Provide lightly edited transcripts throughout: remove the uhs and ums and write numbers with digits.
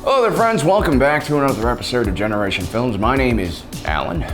Hello there friends, welcome back to another episode of Generation Films. My name is Alan.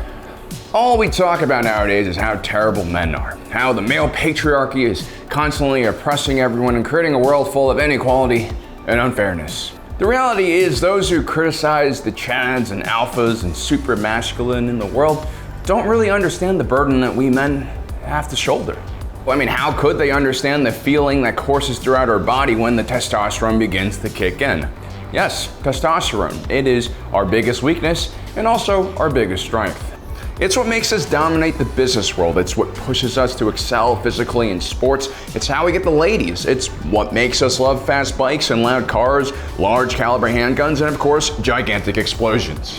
All we talk about nowadays is how terrible men are, how the male patriarchy is constantly oppressing everyone and creating a world full of inequality and unfairness. The reality is those who criticize the chads and alphas and super masculine in the world don't really understand the burden that we men have to shoulder. I mean, how could they understand the feeling that courses throughout our body when the testosterone begins to kick in? Yes, testosterone. It is our biggest weakness and also our biggest strength. It's what makes us dominate the business world. It's what pushes us to excel physically in sports. It's how we get the ladies. It's what makes us love fast bikes and loud cars, large caliber handguns, and of course, gigantic explosions.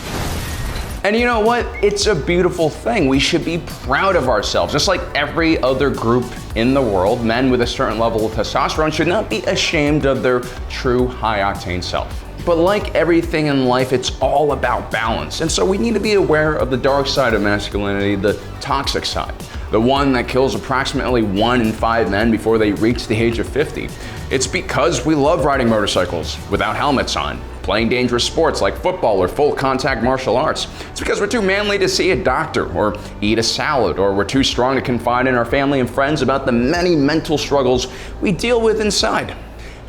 And you know what? It's a beautiful thing. We should be proud of ourselves. Just like every other group in the world, men with a certain level of testosterone should not be ashamed of their true high-octane self. But like everything in life, it's all about balance. And so we need to be aware of the dark side of masculinity, the toxic side, the one that kills approximately 1 in 5 men before they reach the age of 50. It's because we love riding motorcycles without helmets on, playing dangerous sports like football or full contact martial arts. It's because we're too manly to see a doctor or eat a salad, or we're too strong to confide in our family and friends about the many mental struggles we deal with inside.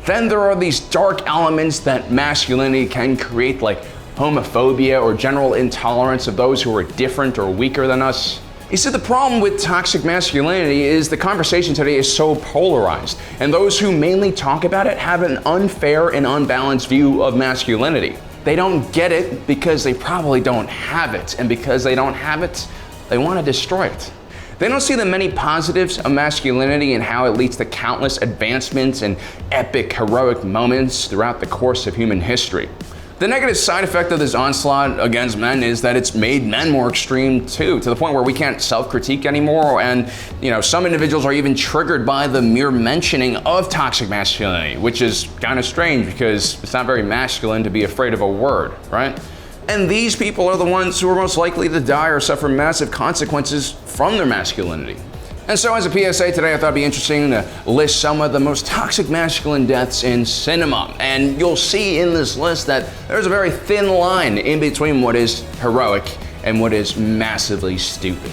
Then there are these dark elements that masculinity can create, like homophobia or general intolerance of those who are different or weaker than us. You see, the problem with toxic masculinity is the conversation today is so polarized, and those who mainly talk about it have an unfair and unbalanced view of masculinity. They don't get it because they probably don't have it, and because they don't have it, they want to destroy it. They don't see the many positives of masculinity and how it leads to countless advancements and epic, heroic moments throughout the course of human history. The negative side effect of this onslaught against men is that it's made men more extreme too, to the point where we can't self-critique anymore, and some individuals are even triggered by the mere mentioning of toxic masculinity, which is kind of strange because it's not very masculine to be afraid of a word, right? And these people are the ones who are most likely to die or suffer massive consequences from their masculinity. And so as a PSA today, I thought it'd be interesting to list some of the most toxic masculine deaths in cinema. And you'll see in this list that there's a very thin line in between what is heroic and what is massively stupid.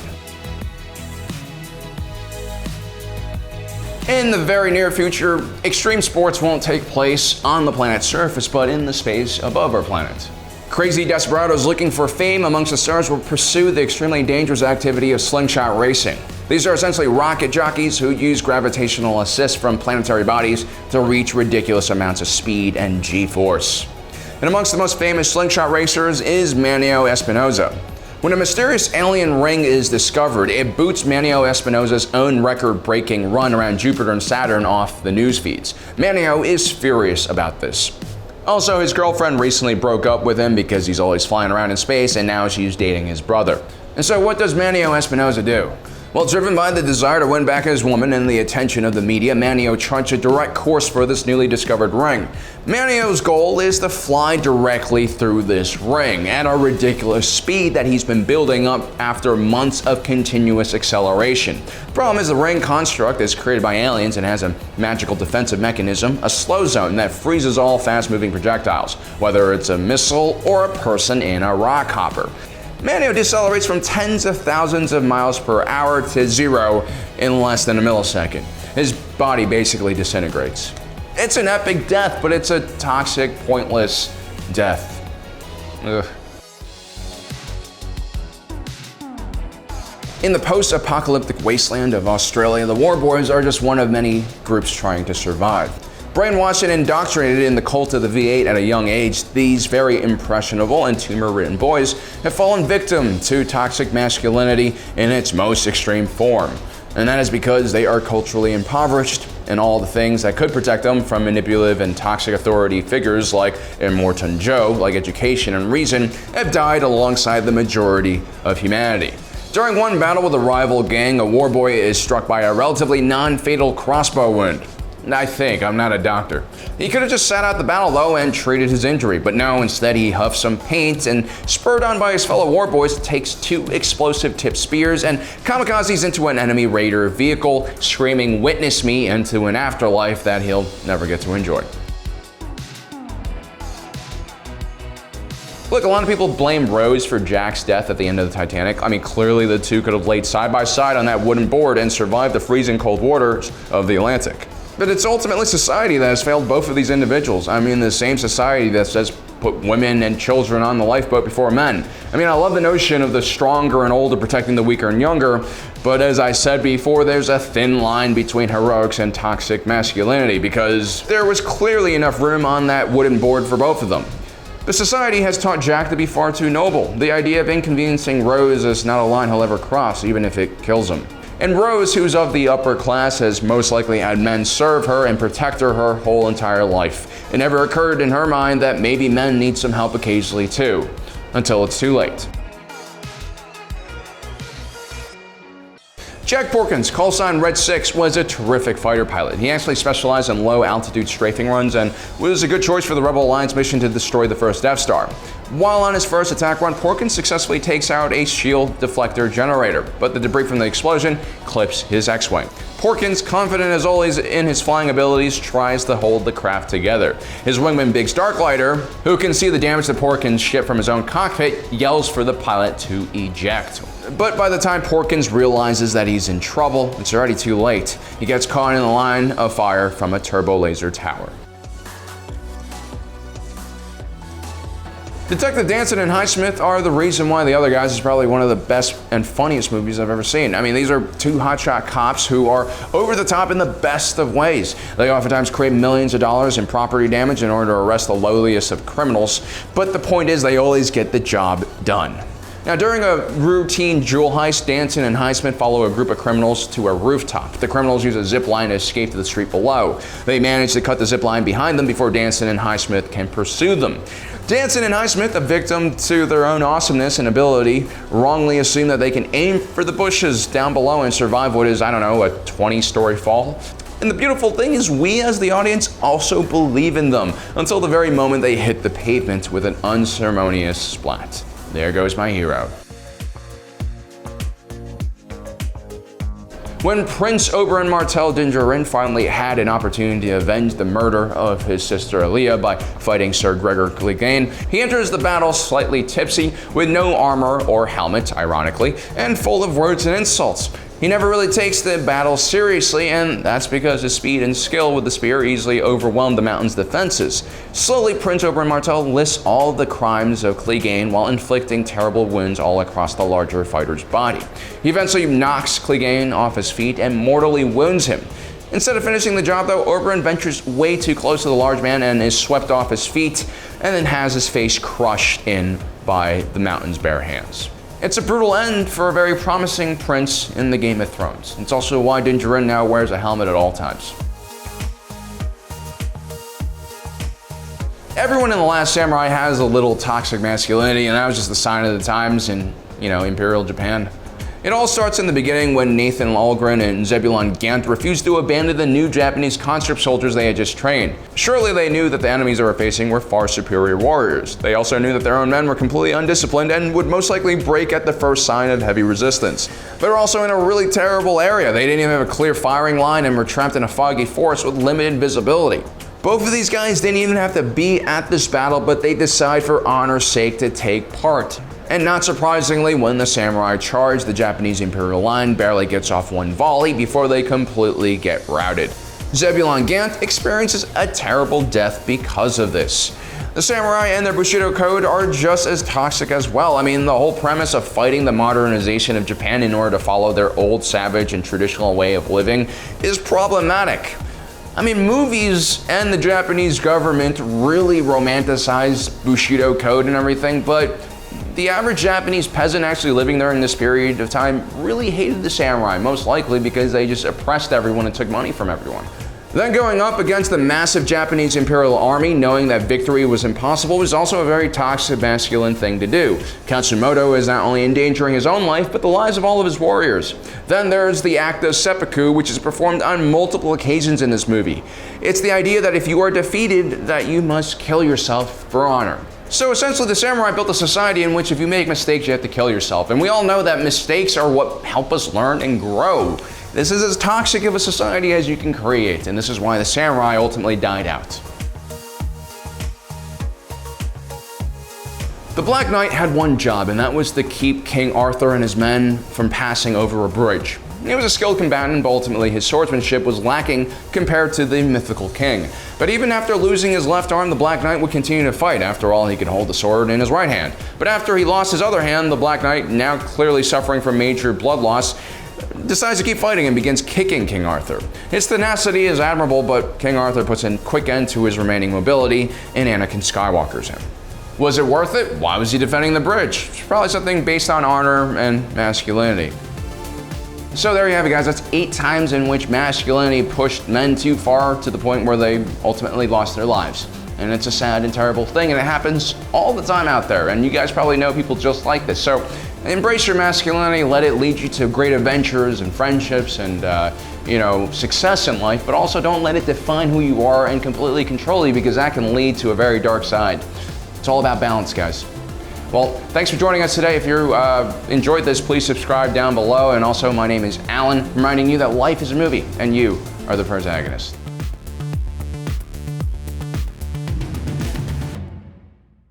In the very near future, extreme sports won't take place on the planet's surface, but in the space above our planet. Crazy desperados looking for fame amongst the stars will pursue the extremely dangerous activity of slingshot racing. These are essentially rocket jockeys who use gravitational assist from planetary bodies to reach ridiculous amounts of speed and G-force. And amongst the most famous slingshot racers is Manio Espinosa. When a mysterious alien ring is discovered, it boots Manio Espinosa's own record-breaking run around Jupiter and Saturn off the news feeds. Manio is furious about this. Also, his girlfriend recently broke up with him because he's always flying around in space, and now she's dating his brother. And so what does Manio Espinosa do? Well, driven by the desire to win back his woman and the attention of the media, Manio charts a direct course for this newly discovered ring. Manio's goal is to fly directly through this ring at a ridiculous speed that he's been building up after months of continuous acceleration. The problem is the ring construct is created by aliens and has a magical defensive mechanism, a slow zone that freezes all fast-moving projectiles, whether it's a missile or a person in a rock hopper. Manio decelerates from tens of thousands of miles per hour to 0 in less than a millisecond. His body basically disintegrates. It's an epic death, but it's a toxic, pointless death. Ugh. In the post-apocalyptic wasteland of Australia, the Warboys are just one of many groups trying to survive. Brainwashed and indoctrinated in the cult of the V8 at a young age, these very impressionable and tumor-ridden boys have fallen victim to toxic masculinity in its most extreme form. And that is because they are culturally impoverished, and all the things that could protect them from manipulative and toxic authority figures like Immortan Joe, like education and reason, have died alongside the majority of humanity. During one battle with a rival gang, a warboy is struck by a relatively non-fatal crossbow wound. I think, I'm not a doctor. He could have just sat out the battle though and treated his injury, but no, instead he huffs some paint and, spurred on by his fellow warboys, takes 2 explosive tipped spears and kamikazes into an enemy raider vehicle, screaming "Witness me" into an afterlife that he'll never get to enjoy. Look, a lot of people blame Rose for Jack's death at the end of the Titanic. I mean, clearly the two could have laid side by side on that wooden board and survived the freezing cold waters of the Atlantic. But it's ultimately society that has failed both of these individuals. I mean, the same society that says put women and children on the lifeboat before men. I mean, I love the notion of the stronger and older protecting the weaker and younger, but as I said before, there's a thin line between heroics and toxic masculinity because there was clearly enough room on that wooden board for both of them. The society has taught Jack to be far too noble. The idea of inconveniencing Rose is not a line he'll ever cross, even if it kills him. And Rose, who's of the upper class, has most likely had men serve her and protect her whole entire life. It never occurred in her mind that maybe men need some help occasionally too, until it's too late. Jack Porkins, call sign Red 6, was a terrific fighter pilot. He actually specialized in low-altitude strafing runs and was a good choice for the Rebel Alliance mission to destroy the first Death Star. While on his first attack run, Porkins successfully takes out a shield deflector generator, but the debris from the explosion clips his X-Wing. Porkins, confident as always in his flying abilities, tries to hold the craft together. His wingman Biggs Darklighter, who can see the damage that Porkins ship from his own cockpit, yells for the pilot to eject. But by the time Porkins realizes that he's in trouble, it's already too late. He gets caught in the line of fire from a turbo laser tower. Detective Danson and Highsmith are the reason why The Other Guys is probably one of the best and funniest movies I've ever seen. I mean, these are two hotshot cops who are over the top in the best of ways. They oftentimes create millions of dollars in property damage in order to arrest the lowliest of criminals, but the point is they always get the job done. Now, during a routine jewel heist, Danson and Highsmith follow a group of criminals to a rooftop. The criminals use a zip line to escape to the street below. They manage to cut the zip line behind them before Danson and Highsmith can pursue them. Danson and Highsmith, a victim to their own awesomeness and ability, wrongly assume that they can aim for the bushes down below and survive what is, I don't know, a 20-story fall. And the beautiful thing is we as the audience also believe in them until the very moment they hit the pavement with an unceremonious splat. There goes my hero. When Prince Oberyn Martell Dingerin finally had an opportunity to avenge the murder of his sister Aaliyah by fighting Sir Gregor Clegane, he enters the battle slightly tipsy, with no armor or helmet, ironically, and full of words and insults. He never really takes the battle seriously, and that's because his speed and skill with the spear easily overwhelmed the mountain's defenses. Slowly, Prince Oberyn Martell lists all the crimes of Clegane while inflicting terrible wounds all across the larger fighter's body. He eventually knocks Clegane off his feet and mortally wounds him. Instead of finishing the job though, Oberyn ventures way too close to the large man and is swept off his feet, and then has his face crushed in by the mountain's bare hands. It's a brutal end for a very promising prince in the Game of Thrones. It's also why Dingerin now wears a helmet at all times. Everyone in The Last Samurai has a little toxic masculinity, and that was just the sign of the times in, Imperial Japan. It all starts in the beginning when Nathan Algren and Zebulon Gant refused to abandon the new Japanese conscript soldiers they had just trained. Surely they knew that the enemies they were facing were far superior warriors. They also knew that their own men were completely undisciplined and would most likely break at the first sign of heavy resistance. They were also in a really terrible area. They didn't even have a clear firing line and were trapped in a foggy forest with limited visibility. Both of these guys didn't even have to be at this battle, but they decide for honor's sake to take part. And not surprisingly, when the samurai charge, the Japanese Imperial line barely gets off one volley before they completely get routed. Zebulon Gant experiences a terrible death because of this. The samurai and their Bushido code are just as toxic as well. I mean, the whole premise of fighting the modernization of Japan in order to follow their old savage and traditional way of living is problematic. I mean, movies and the Japanese government really romanticize Bushido code and everything, but the average Japanese peasant actually living there in this period of time really hated the samurai, most likely because they just oppressed everyone and took money from everyone. Then going up against the massive Japanese Imperial Army, knowing that victory was impossible, was also a very toxic masculine thing to do. Katsumoto is not only endangering his own life, but the lives of all of his warriors. Then there's the act of seppuku, which is performed on multiple occasions in this movie. It's the idea that if you are defeated, that you must kill yourself for honor. So essentially, the samurai built a society in which if you make mistakes, you have to kill yourself. And we all know that mistakes are what help us learn and grow. This is as toxic of a society as you can create, and this is why the samurai ultimately died out. The Black Knight had one job, and that was to keep King Arthur and his men from passing over a bridge. He was a skilled combatant, but ultimately his swordsmanship was lacking compared to the mythical king. But even after losing his left arm, the Black Knight would continue to fight. After all, he could hold the sword in his right hand. But after he lost his other hand, the Black Knight, now clearly suffering from major blood loss, decides to keep fighting and begins kicking King Arthur. His tenacity is admirable, but King Arthur puts a quick end to his remaining mobility, and Anakin Skywalker's him. Was it worth it? Why was he defending the bridge? It's probably something based on honor and masculinity. So there you have it, guys. That's 8 times in which masculinity pushed men too far to the point where they ultimately lost their lives. And it's a sad and terrible thing, and it happens all the time out there. And you guys probably know people just like this. So embrace your masculinity, let it lead you to great adventures and friendships and success in life, but also don't let it define who you are and completely control you, because that can lead to a very dark side. It's all about balance, guys. Well, thanks for joining us today. If you enjoyed this, please subscribe down below. And also, my name is Alan, reminding you that life is a movie and you are the protagonist.